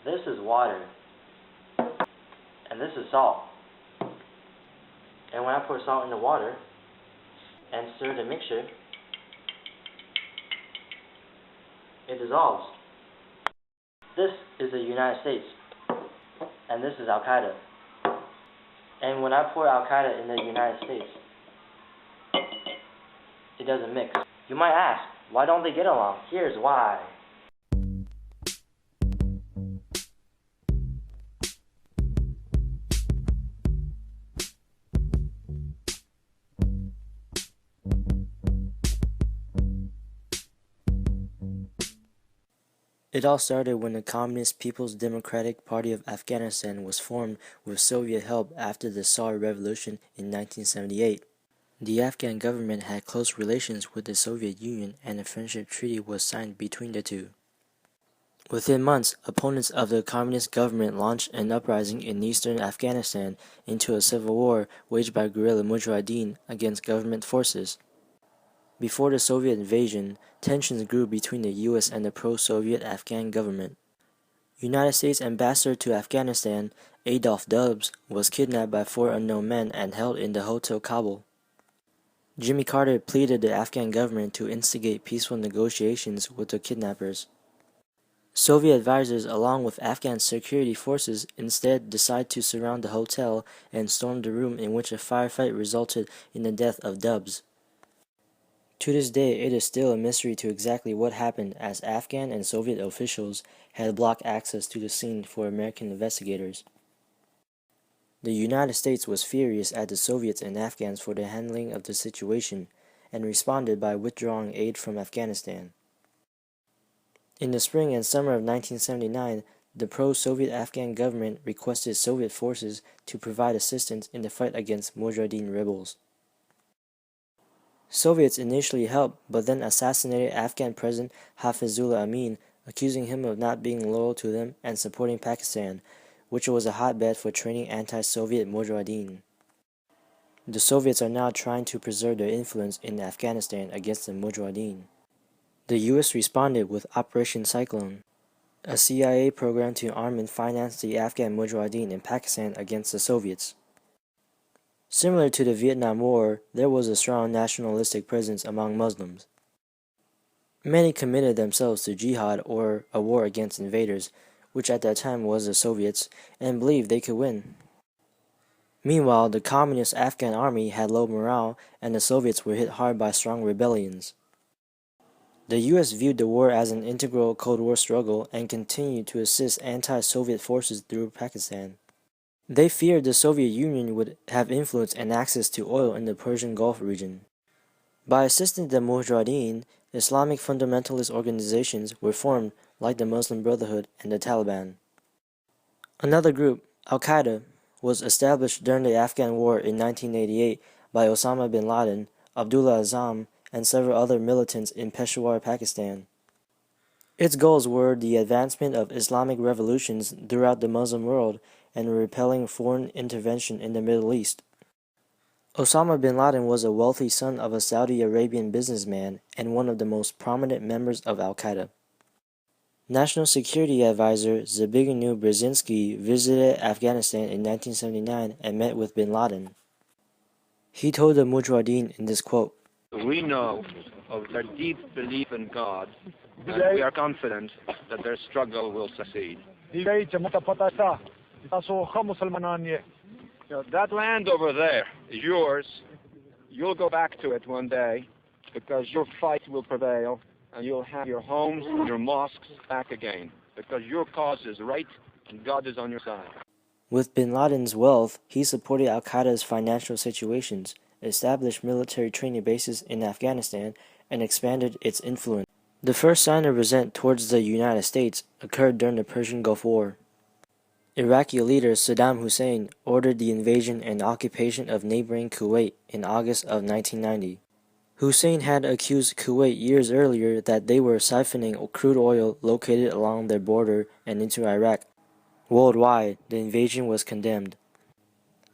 This is water, and this is salt. And when I pour salt in the water and stir the mixture, it dissolves. This is the United States, and this is Al-Qaeda. And when I pour Al-Qaeda in the United States, it doesn't mix. You might ask, why don't they get along? Here's why. It all started when the Communist People's Democratic Party of Afghanistan was formed with Soviet help after the Tsar Revolution in 1978. The Afghan government had close relations with the Soviet Union, and a friendship treaty was signed between the two. Within months, opponents of the communist government launched an uprising in eastern Afghanistan into a civil war waged by guerrilla mujahideen against government forces. Before the Soviet invasion, tensions grew between the U.S. and the pro-Soviet Afghan government. United States Ambassador to Afghanistan, Adolph Dubs, was kidnapped by 4 unknown men and held in the Hotel Kabul. Jimmy Carter pleaded the Afghan government to instigate peaceful negotiations with the kidnappers. Soviet advisors, along with Afghan security forces, instead decided to surround the hotel and storm the room, in which a firefight resulted in the death of Dubs. To this day, it is still a mystery to exactly what happened, as Afghan and Soviet officials had blocked access to the scene for American investigators. The United States was furious at the Soviets and Afghans for the handling of the situation, and responded by withdrawing aid from Afghanistan. In the spring and summer of 1979, the pro-Soviet Afghan government requested Soviet forces to provide assistance in the fight against Mujahideen rebels. Soviets initially helped, but then assassinated Afghan President Hafizullah Amin, accusing him of not being loyal to them and supporting Pakistan, which was a hotbed for training anti-Soviet Mujahideen. The Soviets are now trying to preserve their influence in Afghanistan against the Mujahideen. The U.S. responded with Operation Cyclone, a CIA program to arm and finance the Afghan Mujahideen in Pakistan against the Soviets. Similar to the Vietnam War, there was a strong nationalistic presence among Muslims. Many committed themselves to jihad, or a war against invaders, which at that time was the Soviets, and believed they could win. Meanwhile, the communist Afghan army had low morale, and the Soviets were hit hard by strong rebellions. The U.S. viewed the war as an integral Cold War struggle and continued to assist anti-Soviet forces through Pakistan. They feared the Soviet Union would have influence and access to oil in the Persian Gulf region. By assisting the Mujahideen, Islamic fundamentalist organizations were formed, like the Muslim Brotherhood and the Taliban. Another group, Al-Qaeda, was established during the Afghan War in 1988 by Osama bin Laden, Abdullah Azzam, and several other militants in Peshawar, Pakistan. Its goals were the advancement of Islamic revolutions throughout the Muslim world and repelling foreign intervention in the Middle East. Osama bin Laden was a wealthy son of a Saudi Arabian businessman and one of the most prominent members of Al-Qaeda. National Security Advisor Zbigniew Brzezinski visited Afghanistan in 1979 and met with bin Laden. He told the Mujahideen in this quote, "We know of their deep belief in God, and we are confident that their struggle will succeed. That land over there is yours. You'll go back to it one day because your fight will prevail and you'll have your homes and your mosques back again because your cause is right and God is on your side." With bin Laden's wealth, he supported Al-Qaeda's financial situations, established military training bases in Afghanistan, and expanded its influence. The first sign of resentment towards the United States occurred during the Persian Gulf War. Iraqi leader Saddam Hussein ordered the invasion and occupation of neighboring Kuwait in August of 1990. Hussein had accused Kuwait years earlier that they were siphoning crude oil located along their border and into Iraq. Worldwide, the invasion was condemned.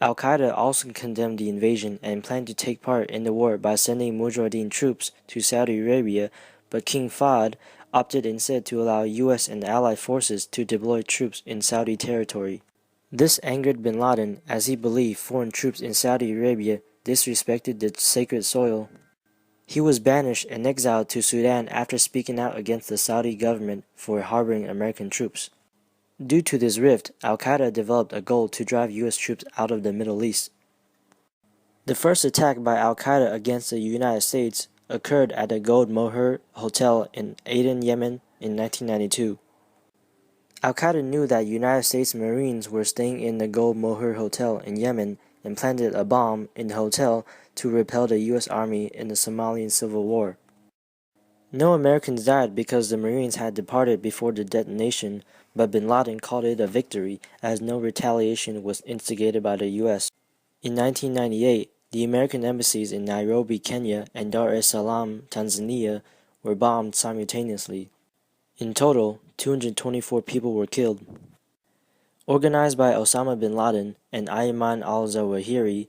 Al-Qaeda also condemned the invasion and planned to take part in the war by sending Mujahideen troops to Saudi Arabia, but King Fahd opted instead to allow U.S. and allied forces to deploy troops in Saudi territory. This angered bin Laden, as he believed foreign troops in Saudi Arabia disrespected the sacred soil. He was banished and exiled to Sudan after speaking out against the Saudi government for harboring American troops. Due to this rift, Al-Qaeda developed a goal to drive U.S. troops out of the Middle East. The first attack by Al-Qaeda against the United States occurred at the Gold Moher Hotel in Aden, Yemen in 1992. Al-Qaeda knew that United States Marines were staying in the Gold Moher Hotel in Yemen and planted a bomb in the hotel to repel the U.S. Army in the Somalian Civil War. No Americans died because the Marines had departed before the detonation, but bin Laden called it a victory as no retaliation was instigated by the U.S. In 1998, the American embassies in Nairobi, Kenya, and Dar es Salaam, Tanzania, were bombed simultaneously. In total, 224 people were killed. Organized by Osama bin Laden and Ayman al-Zawahiri,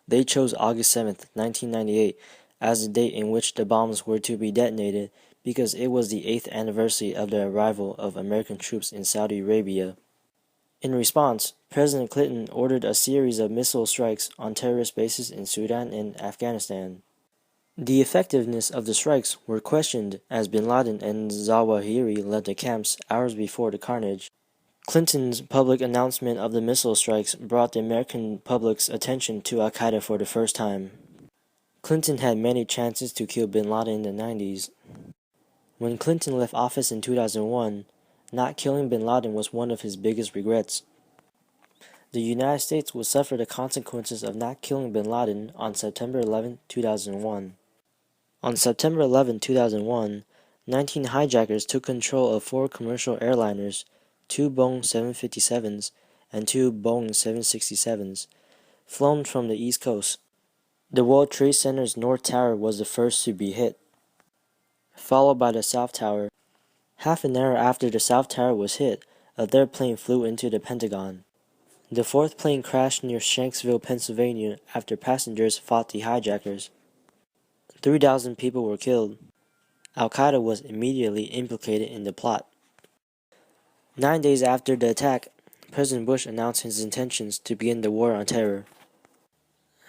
they chose August 7, 1998, as the date in which the bombs were to be detonated because it was the 8th anniversary of the arrival of American troops in Saudi Arabia. In response, President Clinton ordered a series of missile strikes on terrorist bases in Sudan and Afghanistan. The effectiveness of the strikes were questioned as bin Laden and Zawahiri left the camps hours before the carnage. Clinton's public announcement of the missile strikes brought the American public's attention to Al-Qaeda for the first time. Clinton had many chances to kill bin Laden in the 90s. When Clinton left office in 2001, not killing bin Laden was one of his biggest regrets. The United States would suffer the consequences of not killing bin Laden on September 11, 2001. On September 11, 2001, 19 hijackers took control of 4 commercial airliners, 2 Boeing 757s and 2 Boeing 767s, flown from the East Coast. The World Trade Center's North Tower was the first to be hit, followed by the South Tower. Half an hour after the South Tower was hit, a third plane flew into the Pentagon. The fourth plane crashed near Shanksville, Pennsylvania after passengers fought the hijackers. 3,000 people were killed. Al-Qaeda was immediately implicated in the plot. 9 days after the attack, President Bush announced his intentions to begin the war on terror.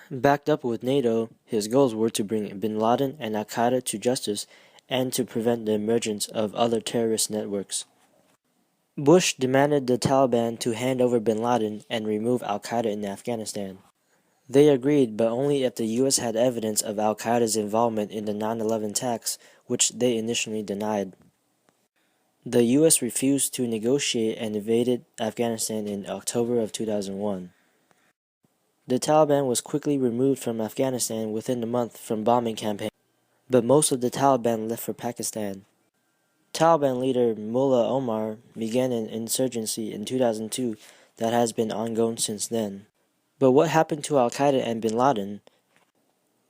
Backed up with NATO, his goals were to bring bin Laden and Al-Qaeda to justice and to prevent the emergence of other terrorist networks. Bush demanded the Taliban to hand over bin Laden and remove Al-Qaeda in Afghanistan. They agreed, but only if the U.S. had evidence of Al-Qaeda's involvement in the 9/11 attacks, which they initially denied. The U.S. refused to negotiate and invaded Afghanistan in October of 2001. The Taliban was quickly removed from Afghanistan within a month from bombing campaigns, but most of the Taliban left for Pakistan. Taliban leader Mullah Omar began an insurgency in 2002 that has been ongoing since then. But what happened to Al-Qaeda and bin Laden?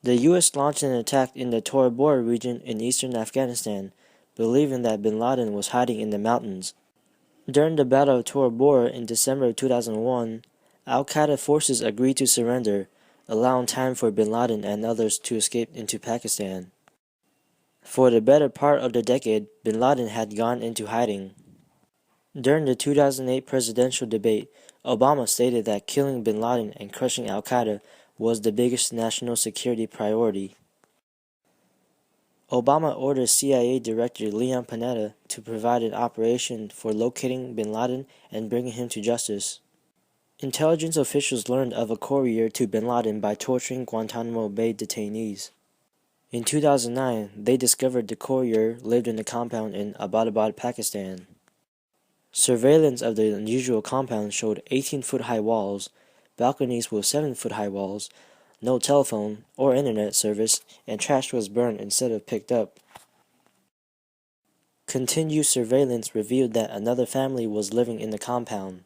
The U.S. launched an attack in the Tora Bora region in eastern Afghanistan, believing that bin Laden was hiding in the mountains. During the Battle of Tora Bora in December of 2001, Al-Qaeda forces agreed to surrender, allowing time for bin Laden and others to escape into Pakistan. For the better part of the decade, bin Laden had gone into hiding. During the 2008 presidential debate, Obama stated that killing bin Laden and crushing Al-Qaeda was the biggest national security priority. Obama ordered CIA Director Leon Panetta to provide an operation for locating bin Laden and bringing him to justice. Intelligence officials learned of a courier to bin Laden by torturing Guantanamo Bay detainees. In 2009, they discovered the courier lived in a compound in Abbottabad, Pakistan. Surveillance of the unusual compound showed 18-foot-high walls, balconies with 7-foot-high walls, no telephone or internet service, and trash was burned instead of picked up. Continued surveillance revealed that another family was living in the compound.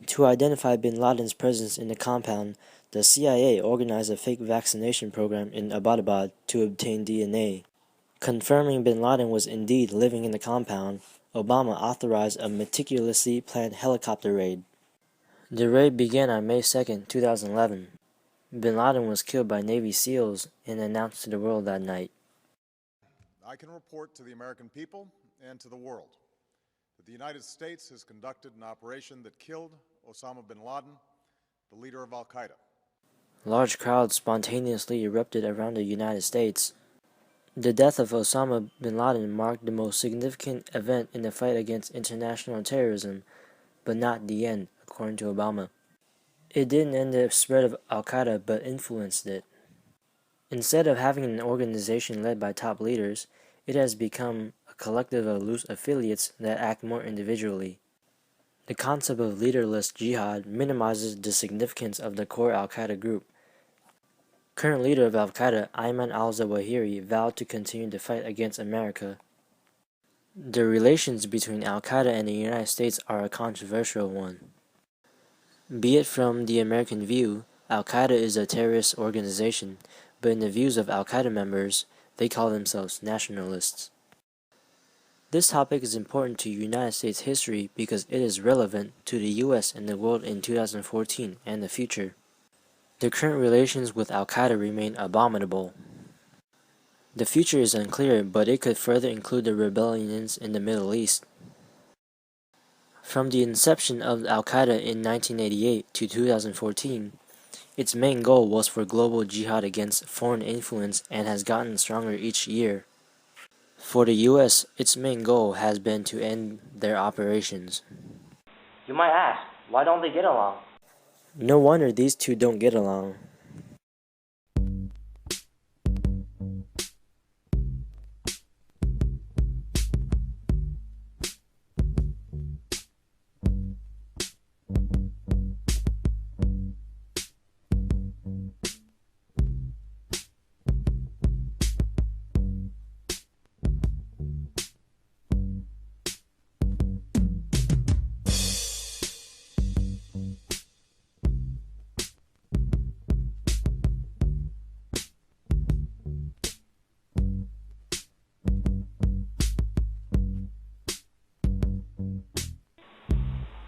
To identify bin Laden's presence in the compound, the CIA organized a fake vaccination program in Abbottabad to obtain DNA. Confirming bin Laden was indeed living in the compound, Obama authorized a meticulously planned helicopter raid. The raid began on May 2, 2011. Bin Laden was killed by Navy SEALs and announced to the world that night. I can report to the American people and to the world that the United States has conducted an operation that killed Osama bin Laden, the leader of Al-Qaeda. Large crowds spontaneously erupted around the United States. The death of Osama bin Laden marked the most significant event in the fight against international terrorism, but not the end, according to Obama. It didn't end the spread of Al-Qaeda, but influenced it. Instead of having an organization led by top leaders, it has become a collective of loose affiliates that act more individually. The concept of leaderless jihad minimizes the significance of the core Al-Qaeda group. Current leader of Al-Qaeda, Ayman al-Zawahiri, vowed to continue the fight against America. The relations between Al-Qaeda and the United States are a controversial one. Be it from the American view, Al-Qaeda is a terrorist organization, but in the views of Al-Qaeda members, they call themselves nationalists. This topic is important to United States history because it is relevant to the US and the world in 2014 and the future. The current relations with Al-Qaeda remain abominable. The future is unclear, but it could further include the rebellions in the Middle East. From the inception of Al-Qaeda in 1988 to 2014, its main goal was for global jihad against foreign influence and has gotten stronger each year. For the US, its main goal has been to end their operations. You might ask, why don't they get along? No wonder these two don't get along.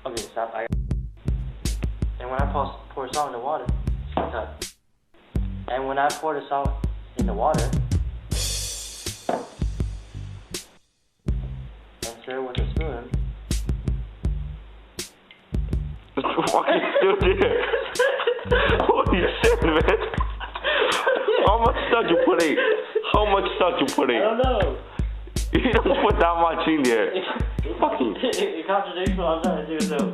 Okay, stop. And when I pour salt in the water, cut. And when I pour the salt in the water, and stir with a spoon. What the fuck are you doing here? Holy shit, man. How much salt you put in? How much salt you put in? I don't know. You don't put that much in there. It contradicts what I'm trying to do, so.